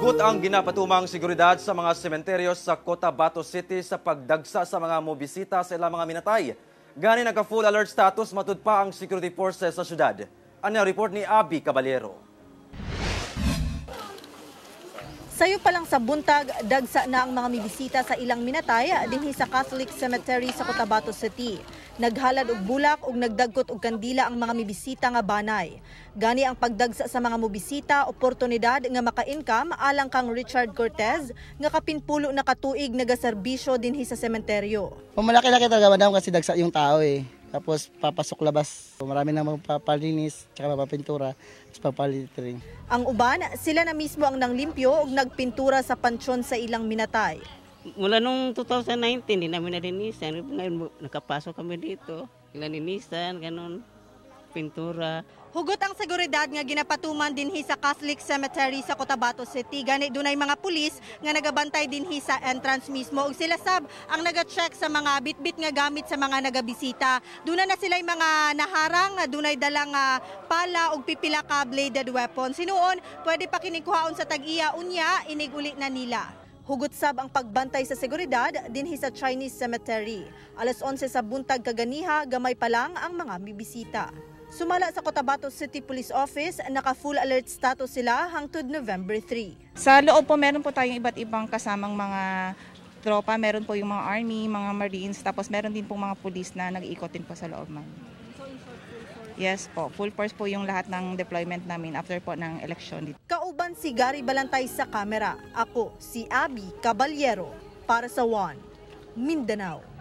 Hugot ang ginapatumang seguridad sa mga sementeryo sa Cotabato City sa pagdagsa sa mga mobisita sa ilang mga minatay. Gani nagka-full alert status matud pa ang security forces sa syudad. Ano report ni Abby Caballero. Sayo pa lang sa buntag, dagsa na ang mga mibisita sa ilang minatay dinhi sa Catholic Cemetery sa Cotabato City. Naghalad og bulak ug nagdagkot og kandila ang mga mibisita nga banay. Gani ang pagdagsa sa mga mobisita, oportunidad nga maka-income alang kang Richard Cortez nga kapinpulo na katuig nagaserbisyo dinhi sa sementeryo. Malaki-laki talaga madam kasi dagsa yung tao eh. Tapos papasok labas. Marami na magpapalinis, tsaka mapapintura, tapos papalitering. Ang uban, sila na mismo ang nanglimpyo ug nagpintura sa pansyon sa ilang minatay. Mula nung 2019, hindi namin nalinisan. Ngayon, nakapasok kami dito. Nilinisan, ganun, pintura. Hugot ang seguridad nga ginapatuman dinhi sa Catholic Cemetery sa Cotabato City. Gani dunay mga pulis nga nagabantay dinhi sa entrance mismo. Ug sila sab ang naga-check sa mga bitbit nga gamit sa mga nagabisita. Duna na sila'y mga naharang, dunay dalang pala ug pipila ka bladed weapon. Sinuon, pwede pa kinikuhaon sa tag-iya unya, iniguli na nila. Hugot sab ang pagbantay sa seguridad dinhi sa Chinese Cemetery. Alas 11 sa buntag kaganiha, gamay pa lang ang mga bibisita. Sumala sa Cotabato City Police Office, naka-full alert status sila hangtod November 3. Sa loob po meron po tayong iba't ibang kasamang mga tropa. Meron po yung mga army, mga marines, tapos meron din po mga police na nag-iikot din po sa loob. Yes po, full force po yung lahat ng deployment namin after po ng eleksyon. Kauban si Gary Balantay sa kamera. Ako si Abby Caballero para sa One Mindanao.